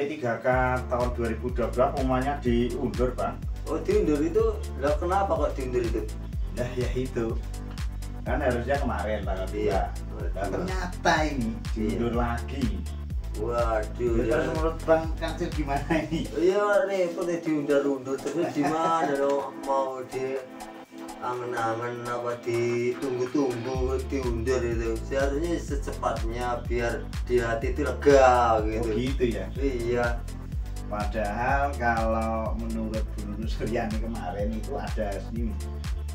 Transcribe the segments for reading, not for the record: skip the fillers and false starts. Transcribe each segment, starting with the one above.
P3K tahun 2012 umumnya diundur, Bang. Oh, diundur itu, lah kenapa kok diundur itu? Nah, ya itu. Kan harusnya kemarin tanggal 2. Iya. Nah, ternyata ini diundur lagi. Waduh, Ya, terus menurut Bang Kancil gimana ini? iya repot ya diundur-undur terus gimana dong mau di angen-angen apa ditunggu-tunggu diundur itu seharusnya secepatnya biar di hati itu lega gitu. Oh gitu ya? Iya. Padahal kalau menurut Bu Nunung Suryani kemarin itu ada ini,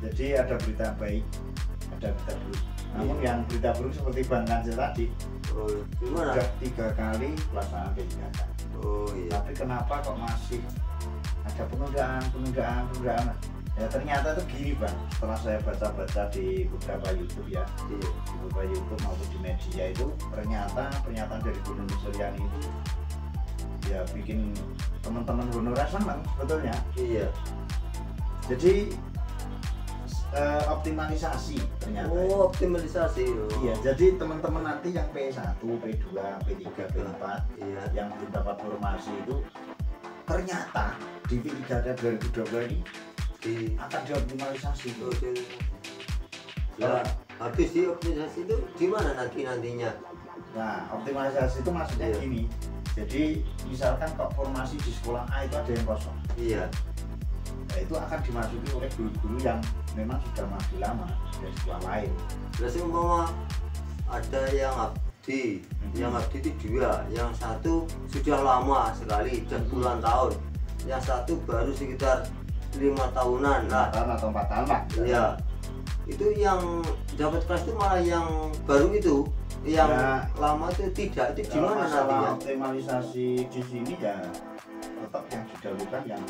jadi ada berita baik, ada berita buruk. Namun yang berita buruk seperti Bang Kancil tadi, Oh, gimana? sudah 3 kali pelaksanaan P3K. Oh iya. Tapi kenapa kok masih ada penundaan? Ya ternyata itu gini, Bang. Setelah saya baca-baca di beberapa YouTube ya, Iya. di beberapa YouTube maupun di media itu ternyata pernyataan dari Bu Nunung Suryani itu ya bikin teman-teman honorer senang sebetulnya. Iya. Jadi optimalisasi ternyata. Oh, optimalisasi. Oh. Iya, jadi teman-teman nanti yang P1, P2, P3, P4 Iya. yang belum dapat formasi itu ternyata di P3K 2022 ini Di akan dioptimalisasi. oh, lah, habis di optimalisasi itu gimana nantinya? Nah, optimalisasi itu maksudnya Iya. gini. Jadi misalkan kok formasi di sekolah A itu ada yang kosong. Iya. Nah, itu akan dimasuki oleh guru-guru yang memang sudah maju lama dari sekolah lain. Terus umpama ada yang abdi, yang abdi itu 2, yang satu sudah lama sekali, sudah puluhan tahun, yang satu baru sekitar 5 tahunan lah. 5 tahun atau 4 tahun lah. Iya. Itu yang dapat kelas itu malah yang baru itu, yang Ya. lama itu tidak. Itu Kalau gimana masalah nantinya? optimalisasi di sini ya tetap yang didahulukan yang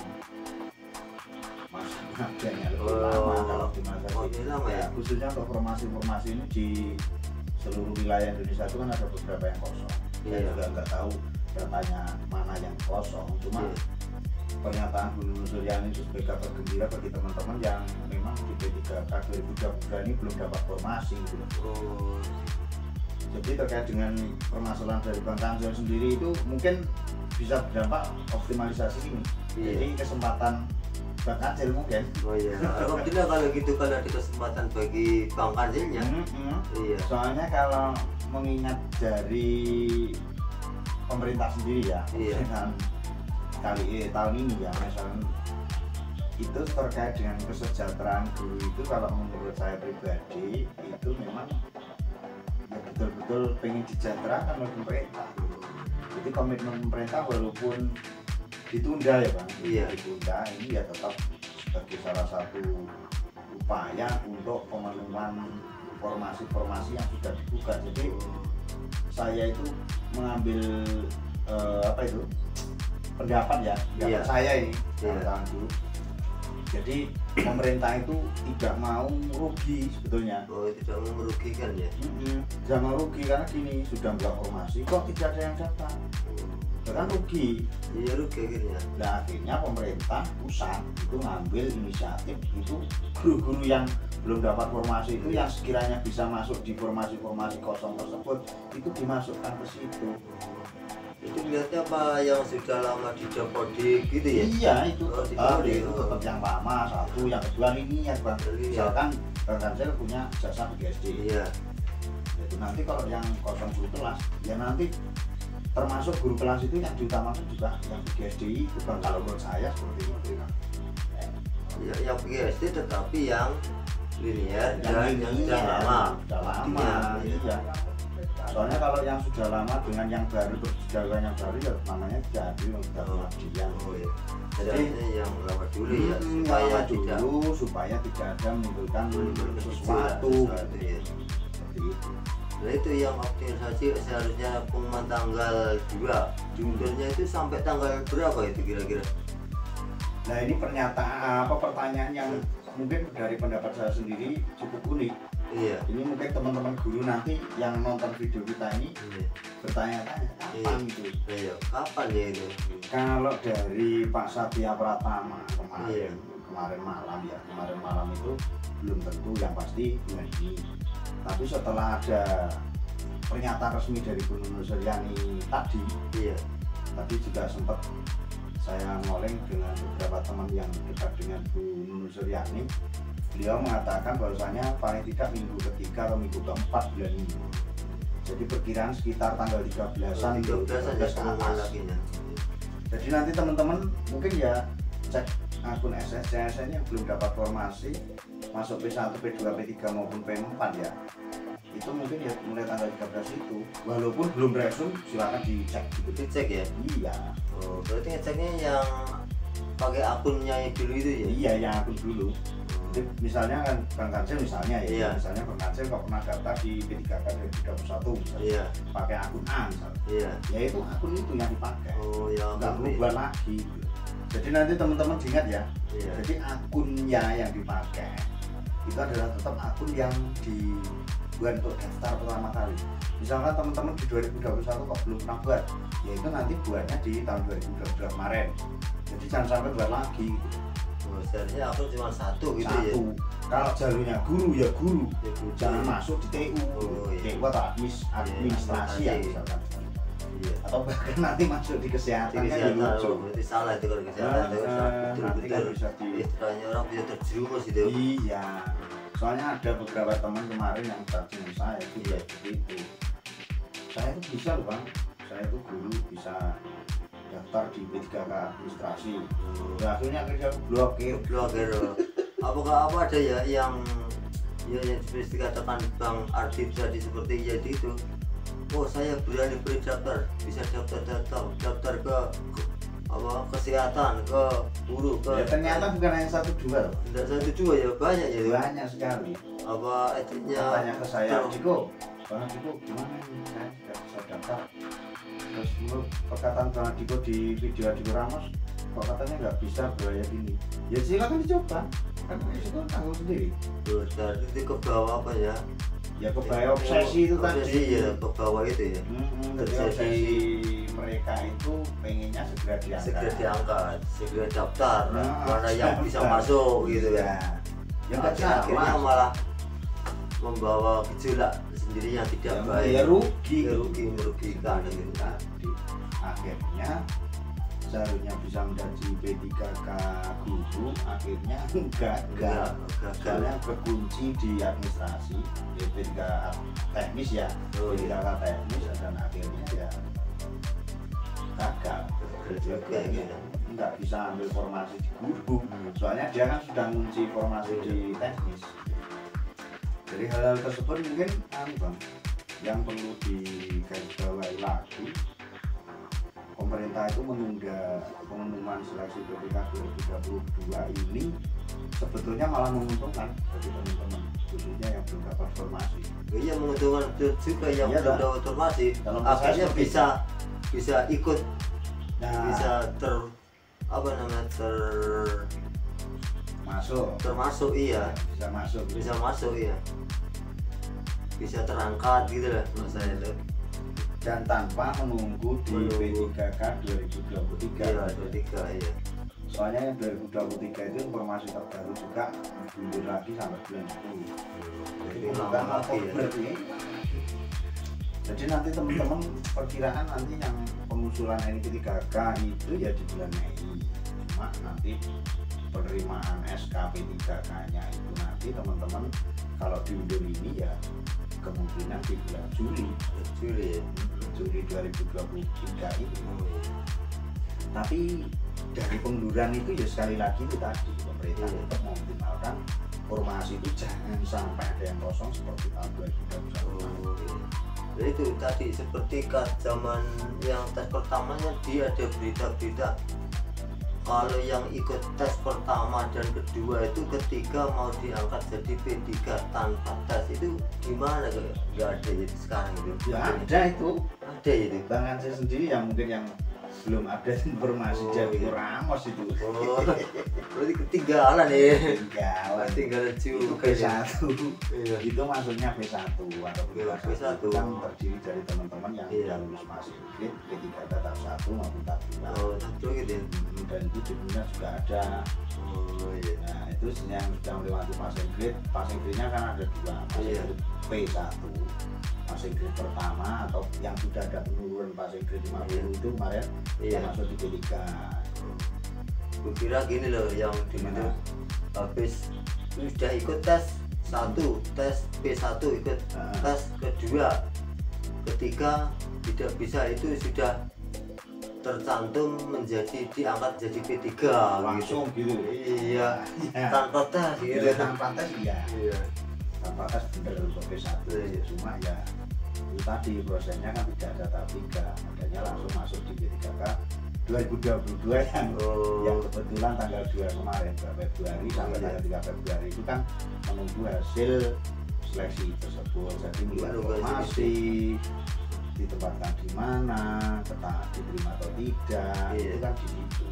masih adanya lebih lama kalau optimalisasi. Oh, lebih lama ya? Khususnya untuk formasi-formasi ini di seluruh wilayah Indonesia itu kan ada beberapa yang kosong. Saya Iya. juga nggak tahu datanya mana yang kosong. Cuma Iya. pernyataan Bu Nunung Suryani itu sebagai kabar gembira bagi teman-teman yang memang di P3K 2022 ini belum dapat formasi gitu. Oh, Jadi terkait dengan permasalahan dari Bang Kancil sendiri itu mungkin bisa berdampak optimalisasi ini. Iya. Jadi kesempatan Bang Kancil mungkin. oh iya. Alhamdulillah kalau gitu, kalau ada kesempatan bagi Bang Kancilnya. Iya. Soalnya kalau mengingat dari pemerintah sendiri ya, Iya. pemerintahan tahun ini ya, misalnya itu terkait dengan kesejahteraan guru itu kalau menurut saya pribadi itu memang ya betul-betul pengen disejahterakan oleh pemerintah. Jadi komitmen pemerintah walaupun ditunda ya Bang, Iya. ditunda ini ya tetap sebagai salah satu upaya untuk pemenuhan formasi-formasi yang sudah dibuka. Jadi saya itu mengambil apa itu pendapat ya, pendapat Iya. saya ini Iya. tahun dulu. Jadi pemerintah itu tidak mau rugi sebetulnya. Oh, tidak mau merugikan ya. Tidak mau rugi karena gini sudah buat formasi kok tidak ada yang datang, ya kan rugi. Iya, rugi akhirnya. Nah akhirnya pemerintah pusat itu ngambil inisiatif itu guru-guru yang belum dapat formasi itu yang sekiranya bisa masuk di formasi-formasi kosong tersebut itu dimasukkan ke situ. Itu lihatnya apa yang sudah lama di Jabodetabek gitu ya? Iya itu Oh, tetap, di- itu tetap yang lama satu, yang kedua linier Bang. Linier. Misalkan Bang Kancil punya jasa di SD, Iya. itu nanti kalau yang kosong guru kelas ya nanti termasuk guru kelas itu yang diutamakan juga yang di GSDI itu Bang, kalau menurut saya seperti itu kan. Ya, yang PGSD tetapi yang linier Yang dan ini yang sudah ya, lama. sudah lama, Iya. iya. Soalnya kalau yang sudah lama dengan yang baru terus dijaga yang baru ya namanya tidak adil, sudah pengabdian. Oh iya. Jadi yang lama dulu ya Supaya supaya tidak dulu supaya tidak ada menimbulkan sesuatu sesuatu ya. seperti itu. Nah itu yang optimalisasi seharusnya pengumuman tanggal 2 diundurnya itu sampai tanggal berapa itu kira-kira? Nah ini pernyataan apa pertanyaan yang mungkin dari pendapat saya sendiri cukup unik. Iya. Ini mungkin teman-teman guru nanti yang nonton video kita ini Iya. bertanya-tanya kapan itu. Iya. Kapan ya itu? Kalau dari Pak Satya Pratama Iya. kemarin malam itu belum tentu yang pasti bulan ini. Tapi setelah ada pernyataan resmi dari Bu Nunung Suryani tadi, Iya. Tadi juga sempat saya ngoleng dengan beberapa teman yang dekat dengan Bu Nunung Suryani. Beliau mengatakan bahwasanya paling tidak minggu ketiga atau minggu keempat bulan ini. Jadi perkiraan sekitar tanggal 13-an 13 ke atas. Jadi nanti teman-teman mungkin ya cek akun SSCSN yang belum dapat formasi masuk P1, P2, P3 maupun P4 ya. Itu mungkin ya mulai tanggal 13 itu. Walaupun belum resum silakan dicek gitu. Dicek ya? Iya. Oh, berarti ngeceknya yang pakai akunnya yang dulu itu ya? Iya, yang akun dulu. Jadi misalnya kan Bang Kancil misalnya ya, Iya. misalnya Bang Kancil kalau pernah daftar di P3K 2021 misalnya, Iya. pakai akun A misalnya. Iya. Ya itu akun itu yang dipakai. Oh, yang Nggak akun berubah lagi gitu. Jadi nanti teman-teman ingat ya, Iya. jadi akunnya yang dipakai itu adalah tetap akun yang dibuat untuk daftar pertama kali. Misalkan teman-teman di 2021 kok belum pernah buat, ya itu nanti buatnya di tahun 2022 kemarin. Jadi jangan sampai buat lagi gitu. Oh, seharusnya akun cuma satu gitu ya? Satu. Kalau jalurnya guru ya guru, Ya, guru. jangan masuk di TU. Oh, iya. TU atau administrasi ya administrasi. misalkan. Iya. Atau bahkan nanti masuk di kesehatan kan ya Kesehatan, lucu. oh, berarti salah itu kalau kesehatan itu Nanti kan betul-betul bisa di istilahnya orang bisa terjerumus itu. iya. Soalnya ada beberapa teman kemarin yang tanya saya itu Iya. begitu. Saya itu bisa loh Bang. Saya itu guru bisa daftar di P3K administrasi. Ya, akhirnya kerja blokir. Blogger. Apakah apa ada ya yang yang seperti dikatakan Bang Ardi tadi seperti ya itu? Oh, saya berani berdaftar, bisa daftar ke apa kesehatan, ke guru, ke Ya, ternyata bukan hanya satu dua loh. tidak satu dua ya, banyak ya. Banyak sekali. Apa etiknya? Tanya ke saya, Diko, Bang Diko gimana nih? Saya tidak bisa daftar. Terus menurut perkataan Bang Diko di video Diko Ramos, kok katanya nggak bisa berbayar ini. Ya silakan dicoba, kan itu tanggung sendiri. Berarti itu ke bawah apa ya? Ya kebayang obsesi itu tadi. Obsesi ya, ke bawah itu ya. Jadi obsesi mereka itu pengennya segera diangkat. Segera diangkat, segera daftar, Nah, mana yang bisa daftar. masuk gitu Ya. kan. Ya nggak Akhirnya salah. malah membawa gejolak sendiri yang tidak Ya, baik. ya rugi. Ya, rugi merugikan gitu. Tadi akhirnya seharusnya bisa menjadi P3K guru, akhirnya gagal. Gagal. Soalnya berkunci di administrasi, ya P3K teknis ya, Oh, iya. P3K teknis dan akhirnya ya gagal. Juga gitu. Nggak bisa ambil formasi di guru, soalnya dia kan sudah ngunci formasi di teknis. Jadi hal-hal tersebut mungkin Bang, yang perlu digarisbawahi lagi, pemerintah itu menunda pengumuman seleksi PPK 2022 ini sebetulnya malah menguntungkan bagi teman-teman khususnya yang belum dapat formasi. Iya, menguntungkan juga yang Iya, belum dah. dapat formasi. Dalam Akhirnya proses bisa ikut, Nah, bisa termasuk iya, bisa masuk iya, bisa terangkat gitu lah menurut saya itu. dan tanpa menunggu di Menunggu. P3K 2023. Iya, 23 iya. Soalnya yang 2023 itu informasi terbaru juga mundur lagi sampai bulan 10. Jadi Jadi lama bukan lagi ya. Oktober ini. Jadi nanti teman-teman perkiraan nanti yang pengusulan NP3K itu ya di bulan Mei. Cuma nanti penerimaan SK P3K-nya itu nanti teman-teman kalau diundur ini ya kemungkinan di bulan Juli. Juli ya. Juli 2023 ini. Oh, iya. Tapi dari pengunduran itu ya sekali lagi itu tadi pemerintah Iya. tetap mengoptimalkan formasi itu jangan sampai ada yang kosong seperti tahun 2021. Oh, iya. Jadi itu tadi seperti zaman yang tes pertamanya dia ada berita-berita kalau yang ikut tes pertama dan kedua itu ketika mau diangkat jadi P3 tanpa tes itu gimana kayak nggak ada itu sekarang itu Ya ada itu. ada itu. Bang Ansel sendiri yang mungkin yang belum ada informasi Oh, jadi iya. Ramos itu. Oh, berarti ketinggalan ya. Tinggalan. Ketinggalan Itu juga ya. P1. Iya. Itu maksudnya P1 atau Iya, P1 P1. itu kan terdiri dari teman-teman yang Iya. sudah lulus masih grade P3 tahap 1 maupun tahap 2. Oh, satu gitu ya. Dan itu judulnya juga ada. Oh iya. Nah itu yang sudah melewati passing grade nya kan ada dua, passing Iya. grade P1, passing passing grade pertama atau yang sudah ada penurunan passing grade 50 itu kemarin yang masuk di P3. Gue kira gini loh, yang dulu tuh habis sudah ikut tes 1, tes P1 ikut tes kedua, ketiga tidak bisa, itu sudah tercantum menjadi diangkat jadi P3 langsung gitu. Iya, tanpa tes gitu. Tanpa tes iya. Tanpa tes bener untuk P1 cuma ya itu tadi prosesnya kan tidak ada tahap 3, makanya langsung masuk di P3K 2022 yang kebetulan tanggal 2 kemarin, 2 Februari sampai tanggal 3 Februari itu kan menunggu hasil seleksi tersebut. Jadi melihat informasi ditempatkan di mana, diterima atau tidak, itu kan di situ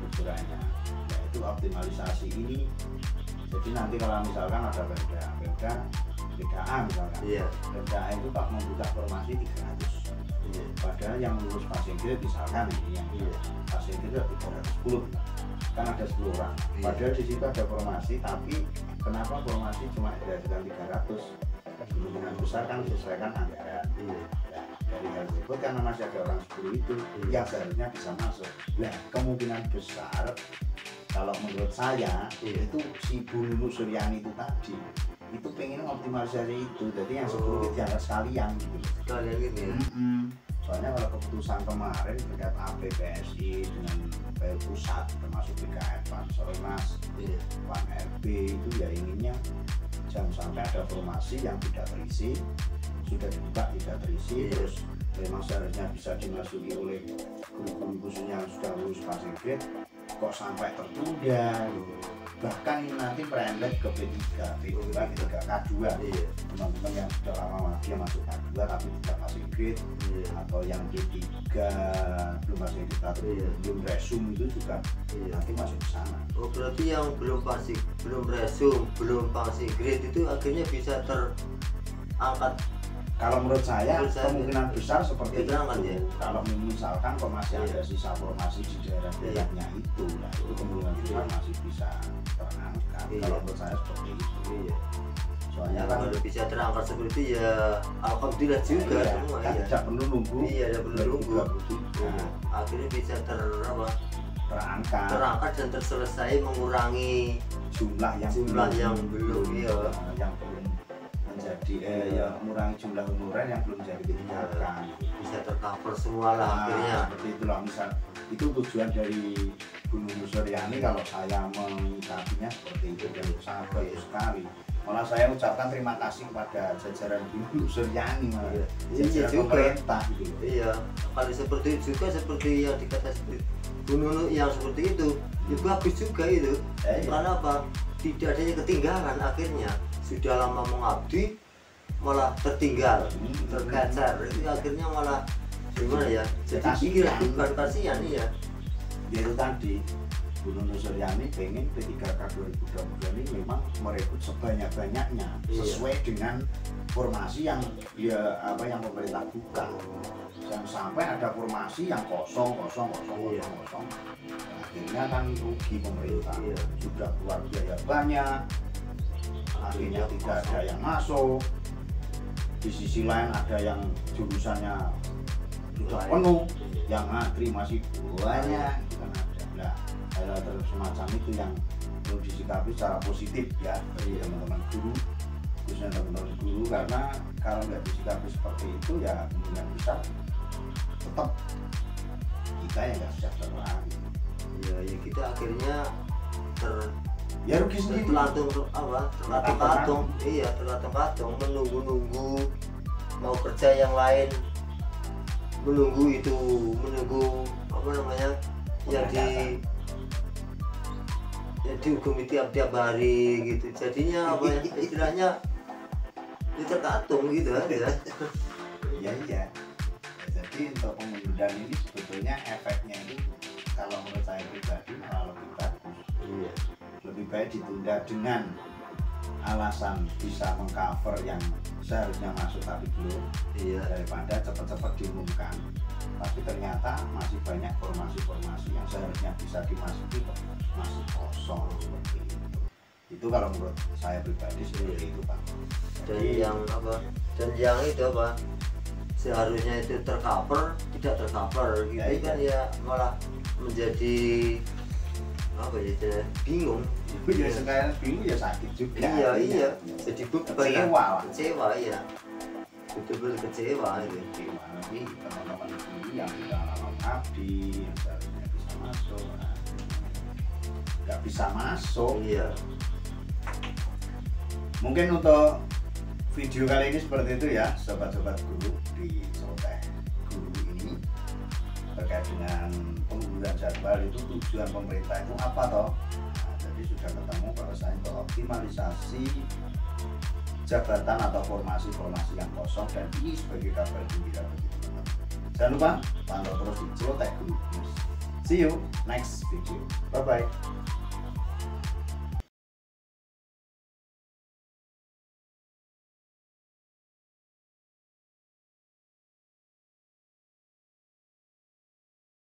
ukurannya. Ya itu optimalisasi ini. Jadi nanti kalau misalkan ada Pemda A misalkan, Pemda A itu Pak membuka formasi 300. Padahal yang lulus passing grade misalkan ini yang passing grade 310 kan ada 10 orang. Padahal di situ ada formasi, tapi kenapa formasi cuma dihasilkan 300? Kemungkinan besar kan disesuaikan anggaran. Nah, dari hal tersebut karena masih ada orang 10 itu yang seharusnya bisa masuk. Nah, kemungkinan besar kalau menurut saya itu si Bu Nunu Suryani itu tadi itu pengen optimalisasi itu, jadi yang 10 itu diangkat sekalian gitu. Sekalian gitu ya. Soalnya kalau keputusan kemarin terkait APPSI dengan pusat termasuk BKN, Pansornas, Pan RB itu ya inginnya jangan sampai ada formasi yang tidak terisi, sudah dibuka tidak terisi, terus memang seharusnya bisa dimasuki oleh guru-guru khususnya yang sudah lulus passing grade kok sampai tertunda gitu. Bahkan ini nanti merembet ke P3K2 teman-teman yang sudah lama dia masuk K2 tapi tidak passing grade atau yang P3 belum passing grade atau belum resume itu juga nanti masuk ke sana. Oh, berarti yang belum resume, belum passing grade itu akhirnya bisa terangkat. Kalau menurut saya kemungkinan besar seperti itu. Ya? Kalau misalkan masih ada sisa formasi di daerah-daerahnya itu, nah itu kemungkinan besar masih bisa terangkat. Kalau menurut saya seperti itu. Soalnya kan kalau bisa terangkat seperti itu ya alhamdulillah juga semua kan tidak perlu nunggu. Tidak perlu nunggu. Akhirnya bisa terangkat dan terselesai, mengurangi jumlah yang belum yang belum menjadi mengurangi jumlah honorer yang belum jadi ditinggalkan, bisa tercover semua lah akhirnya. Seperti itulah misal itu tujuan dari Bu Nunu Suryani, kalau saya menyikapinya seperti itu dan sangat baik sekali. Malah saya ucapkan terima kasih kepada jajaran Bu Nunu Suryani, jajaran pemerintah gitu. Iya, kalau seperti itu juga seperti yang dikata Bu Nunu yang seperti itu bagus juga itu. Karena apa? Tidak adanya ketinggalan, akhirnya sudah lama mengabdi malah tertinggal, tergeser, itu akhirnya malah gimana ya? Jadi pikiran bukan kasihan ya. Itu tadi Bu Nunu Suryani pengen P3K 2022 ini memang merekrut sebanyak-banyaknya sesuai dengan formasi yang yang pemerintah buka. Jangan sampai ada formasi yang kosong. Akhirnya kan rugi pemerintah. Sudah keluar biaya banyak, akhirnya tidak ada yang masuk. Di sisi lain ada yang jurusannya sudah penuh, yang ngantri masih banyak, itu kan ada. Nah, hal-hal semacam itu yang perlu disikapi secara positif ya dari teman-teman guru, khususnya teman-teman guru, karena kalau nggak disikapi seperti itu ya kemungkinan besar tetap kita yang nggak sejahtera. Ya kita akhirnya rugi sendiri. Terlatung-latung, terlatung-latung menunggu mau kerja yang lain, menunggu yang dihukumi tiap hari gitu. Jadinya istilahnya terkatung gitu aja. Iya. Jadi untuk pengunduran ini sebetulnya efeknya itu kalau menurut saya pribadi malah lebih bagus. Lebih baik ditunda dengan alasan bisa mengcover yang seharusnya masuk tapi belum, daripada cepat-cepat diumumkan tapi ternyata masih banyak formasi-formasi yang seharusnya bisa dimasuki masih kosong seperti itu kalau menurut saya pribadi seperti itu Pak. Dan dan yang itu apa seharusnya itu tercover tidak tercover gitu Ya, kan ya malah menjadi apa ya itu bingung. Ya sekarang bingung ya sakit juga. Iya jadi beban Kecewa lah. kecewa ya betul-betul kecewa itu. Kecewa nanti teman-teman ini yang sudah lama abdi yang seharusnya bisa masuk, nah, nggak bisa masuk. Iya Mungkin untuk video kali ini seperti itu ya, sobat-sobat guru di Celoteh Guru ini terkait dengan pengguruan jadwal itu tujuan pemerintah itu apa toh? Nah, jadi sudah ketemu bahwasanya untuk optimalisasi jabatan atau formasi-formasi yang kosong dan ini sebagai kabar gembira bagi teman-teman. Jangan lupa pantau terus di Celoteh Guru News. See you next video. Bye bye.